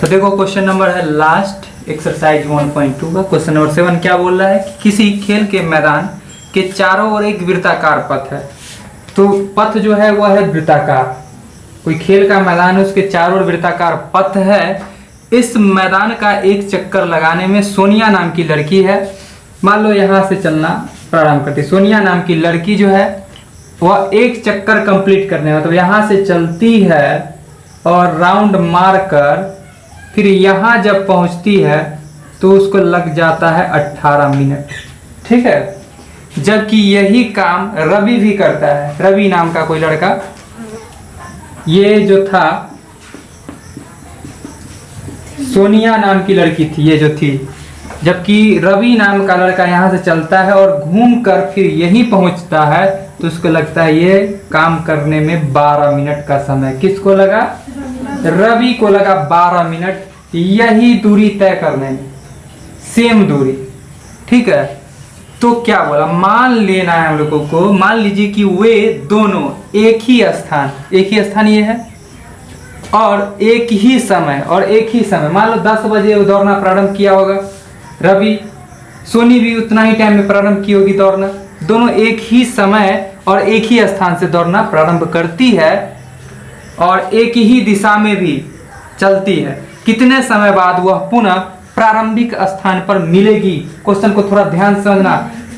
तो देखो question number है लास्ट एक्सरसाइज 1.2 का क्वेश्चन नंबर 7 क्या बोल रहा है कि किसी खेल के मैदान के चारों ओर एक वृत्ताकार पथ है। तो पथ जो है वह है वृत्ताकार। कोई खेल का मैदान है, उसके चारों ओर वृत्ताकार पथ है। इस मैदान का एक चक्कर लगाने में सोनिया नाम की लड़की है। मान लो यहाँ से चलना प्रारंभ करती। सोनिया नाम की लड़की जो है वह एक चक्कर कंप्लीट करने में, तो यहाँ से चलती है और राउंड मार कर फिर यहाँ जब पहुँचती है तो उसको लग जाता है 18 मिनट। ठीक है, जबकि यही काम रवि भी करता है। रवि नाम का कोई लड़का, ये जो था सोनिया नाम की लड़की थी, ये जो थी, जबकि रवि नाम का लड़का यहाँ से चलता है और घूम कर फिर यहीं पहुँचता है, तो उसको लगता है ये काम करने में 12 मिनट का समय। किसको लगा? रवि को लगा 12 मिनट यही दूरी तय करने में, सेम दूरी। ठीक है, तो क्या बोला, मान लेना है हम लोगों को। मान लीजिए कि वे दोनों एक ही स्थान ये है और एक ही समय मान लो 10 बजे वो दौड़ना प्रारंभ किया होगा रवि, सोनी भी उतना ही टाइम में प्रारंभ की होगी दौड़ना। दोनों एक ही समय और एक ही स्थान से दौड़ना प्रारंभ करती है और एक ही दिशा में भी चलती है। कितने समय बाद वह पुनः प्रारंभिक स्थान पर मिलेगी? क्वेश्चन को थोड़ा ध्यान से समझना।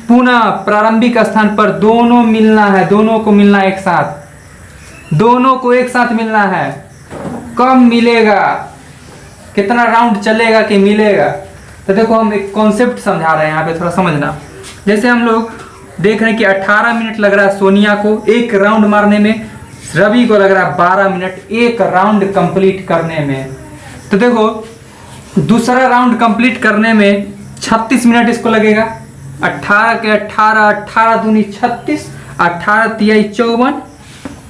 पुनः प्रारंभिक स्थान पर दोनों मिलना है, दोनों को मिलना एक साथ, दोनों को एक साथ मिलना है। कब मिलेगा, कितना राउंड चलेगा कि मिलेगा? तो देखो हम एक कॉन्सेप्ट समझा रहे हैं यहाँ पे, थोड़ा समझना। जैसे हम लोग देख रहे हैं कि 18 मिनट लग रहा है सोनिया को एक राउंड मारने में, रवि को लग रहा है 12 मिनट एक राउंड कंप्लीट करने में। तो देखो दूसरा राउंड कंप्लीट करने में 36 मिनट इसको लगेगा। 18 के 18, 18 दूनी 36, 18 तिहाई 54,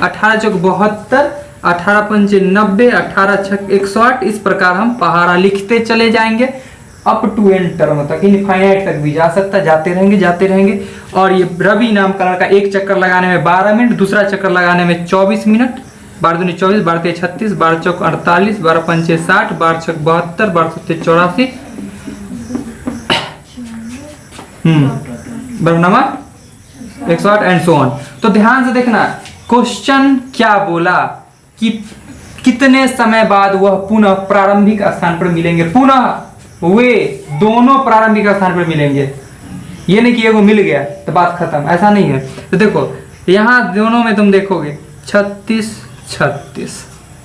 18 चौक 72, 18 पंचे 90, 18 छक 108। इस प्रकार हम पहाड़ा लिखते चले जाएंगे अप टू एंड टर्म तक, इनफाइनाइट तक भी जा सकता, जाते रहेंगे। और ये रवि नाम का लड़का एक चक्कर लगाने में 12 मिनट, दूसरा चक्कर लगाने में 24 मिनट। 12 दूनी 24, 12 तिहाई 36, 12 चौक 48, 12 पंचे 60, 12 छक 72, 12 सत्ते 84, बरनमा 108 एंड सो ऑन। तो ध्यान से देखना, क्वेश्चन क्या बोला कि कितने समय बाद वह पुनः प्रारंभिक स्थान पर मिलेंगे। पुनः वे दोनों प्रारंभिक स्थान पर मिलेंगे, ये नहीं कि एगो मिल गया तो बात खत्म, ऐसा नहीं है। तो देखो यहाँ दोनों में तुम देखोगे 36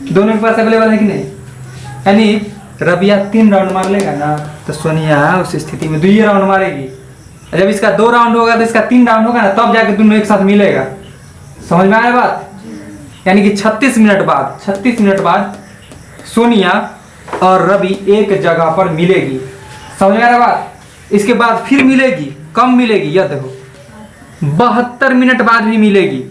दोनों के पास अवेलेबल है कि नहीं? यानी रबिया 3 राउंड मार लेगा ना, तो सोनिया उस स्थिति में 2 राउंड मारेगी। जब इसका 2 राउंड होगा तो इसका 3 राउंड होगा ना, तब जाके दोनों एक साथ मिलेगा। समझ में आया बात? यानी कि 36 मिनट बाद सोनिया और रवि एक जगह पर मिलेगी। समझ में आ रहा बात? इसके बाद फिर मिलेगी, कब मिलेगी यह देखो, 72 मिनट बाद भी मिलेगी।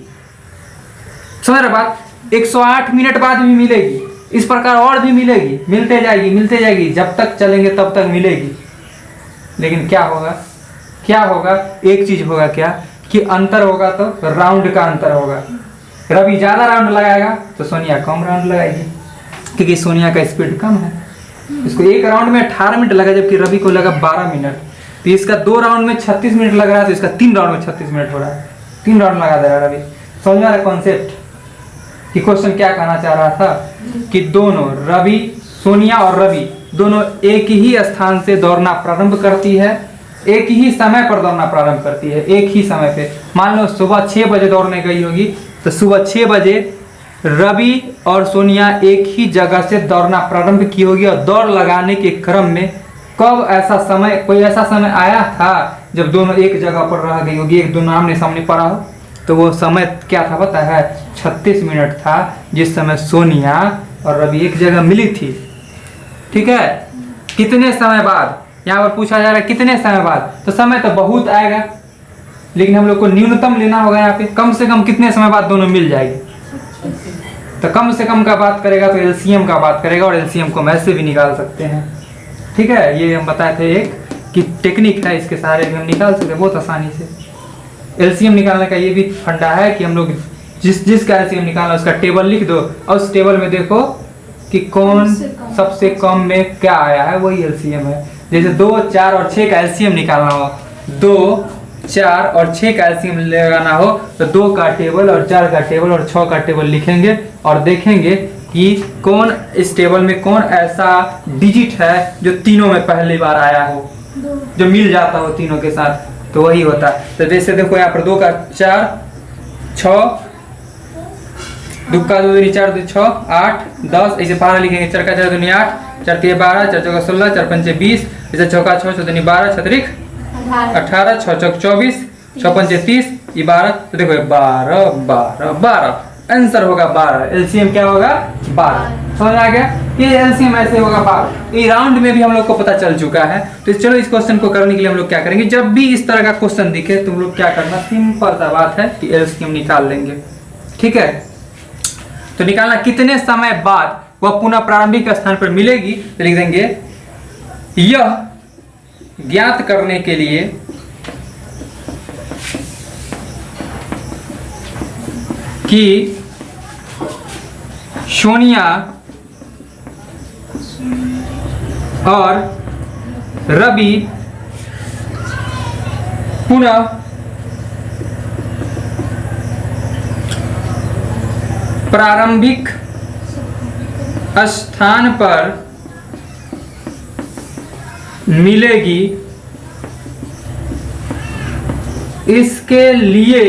समझ रहे बात? 108 मिनट बाद भी मिलेगी। इस प्रकार और भी मिलेगी, मिलते जाएगी, जब तक चलेंगे तब तक मिलेगी। लेकिन क्या होगा, एक चीज होगा क्या कि अंतर होगा, तो राउंड का अंतर होगा। रवि ज्यादा राउंड लगाएगा तो सोनिया कम राउंड लगाएगी, क्योंकि सोनिया का स्पीड कम है। इसको एक राउंड में 18 मिनट लगा, जबकि रवि को लगा 12 मिनट। तो इसका 2 राउंड में 36 मिनट लग रहा है, तो इसका 3 राउंड में 36 मिनट हो रहा है। 3 राउंड लगा दे रहा है रवि। समझ में आ रहा कॉन्सेप्ट कि क्वेश्चन क्या कहना चाह रहा था कि दोनों सोनिया और रवि दोनों एक ही स्थान से दौड़ना प्रारंभ करती है, एक ही समय पर दौड़ना प्रारंभ करती है, एक ही समय पे। मान लो सुबह 6 बजे दौड़ने गई होगी, तो सुबह 6 बजे रवि और सोनिया एक ही जगह से दौड़ना प्रारंभ की होगी। और दौड़ लगाने के क्रम में कोई ऐसा समय आया था जब दोनों एक जगह पर रह गई होगी, एक दोनों आमने सामने पड़ा हो, तो वो समय क्या था पता है? 36 मिनट था, जिस समय सोनिया और रवि एक जगह मिली थी। ठीक है, कितने समय बाद यहाँ पर पूछा जा रहा है, कितने समय बाद? तो समय तो बहुत आएगा, लेकिन हम लोग को न्यूनतम लेना होगा। यहाँ पे कम से कम कितने समय बाद दोनों मिल जाएगी? तो कम से कम का बात करेगा तो एलसीएम का बात करेगा, और एलसीएम को हम ऐसे भी निकाल सकते हैं। ठीक है, ये हम बताए थे एक कि टेक्निक है, इसके सहारे भी हम निकाल सकते हैं बहुत आसानी से। एलसीएम निकालने का ये भी फंडा है कि हम लोग जिसका एलसीएम निकालना उसका टेबल लिख दो, और उस टेबल में देखो कि कौन सबसे कम में क्या आया है, वही एलसीएम है। जैसे 2, 4 और 6 का एलसीएम निकालना हो, 2, 4 और 6 का एलसीएम लगाना हो तो 2 का टेबल और 4 का टेबल और 6 का टेबल लिखेंगे और देखेंगे कि कौन इस टेबल में कौन ऐसा डिजिट है जो तीनों में पहली बार आया हो, जो मिल जाता हो तीनों के साथ, तो वही होता है। तो जैसे देखो यहाँ पर 2 का 4, 6, 2 का 2 दूनी 4, 2 6, 8, 10, ऐसे 12 लिखेंगे। 4 का 4 दूनी 8, 4 3 12, 4 चौका 16, 4 पंचे 20, ऐसे 6 का 6, 6 दूनी 12, 6 त्रिक 18, 6 चौक 24, 6 पंचे 30, ये 12, तो देखो 12 12 12 आंसर होगा 12। एलसीएम क्या होगा? 12। समझ आ गया? ये एलसीएम ऐसे होगा 12। ये राउंड में भी हम लोग को पता चल चुका है। तो चलो इस क्वेश्चन को करने के लिए हम लोग क्या करेंगे, जब भी इस तरह का क्वेश्चन दिखे तुम लोग क्या करना, सिंपल सा बात है कि एलसीएम निकाल लेंगे। ठीक है, तो निकालना कितने समय बाद वह पुनः प्रारंभिक स्थान पर मिलेगी, तो लिख देंगे यह ज्ञात करने के लिए कि सोनिया और रवि पुनः प्रारंभिक स्थान पर मिलेगी, इसके लिए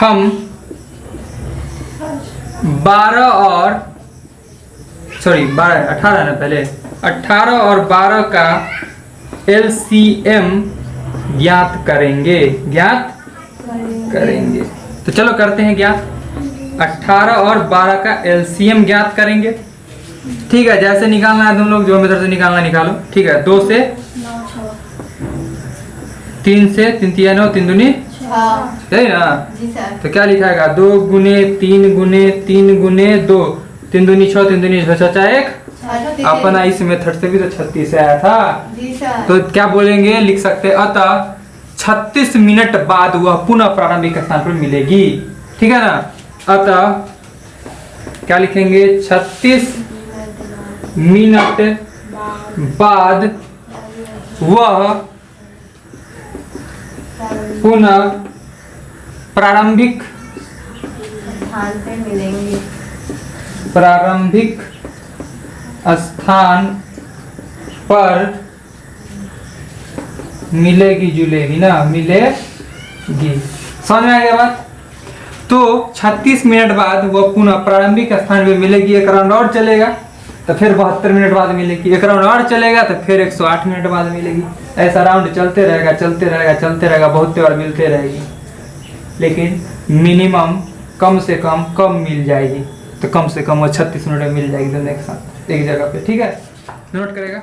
हम 18 ना, पहले 18 और 12 का एलसीएम ज्ञात करेंगे। तो चलो करते हैं ज्ञात। 18 और 12 का एलसीएम ज्ञात करेंगे। ठीक है, जैसे निकालना है तुम लोग जो मेथड से निकालना निकालो। ठीक है, 2 से 3 से 3 3 9 3 दूनी है ना, तो क्या लिखाएगा? 2 गुने 3 गुने 3 गुने 2, 3 दूनी 6, 3 दूनी 6, 6 1। अपना इस मेथड से भी तो 36 से आया था। तो क्या बोलेंगे, लिख सकते हैं अतः 36 मिनट बाद वह पुनः प्रारंभिक स्थान पर मिलेगी। ठीक है ना, अतः क्या लिखेंगे, 36 मिनट बाद वह पुनः प्रारंभिक स्थान पर मिलेगी, जुलेगी ना, मिलेगी। समझ में आ गया बात? तो 36 मिनट बाद वह पुनः प्रारंभिक स्थान पे मिलेगी। एक राउंड और चलेगा तो फिर 72 मिनट बाद मिलेगी। एक राउंड और चलेगा तो फिर 108 मिनट बाद मिलेगी। ऐसा राउंड चलते रहेगा, चलते रहेगा, चलते रहेगा, बहुत बार मिलते रहेगी, लेकिन मिनिमम कम से कम कब मिल जाएगी, तो कम से कम वो 36 मिनट में मिल जाएगी दोनों एक साथ एक जगह पे। ठीक है, नोट करेगा।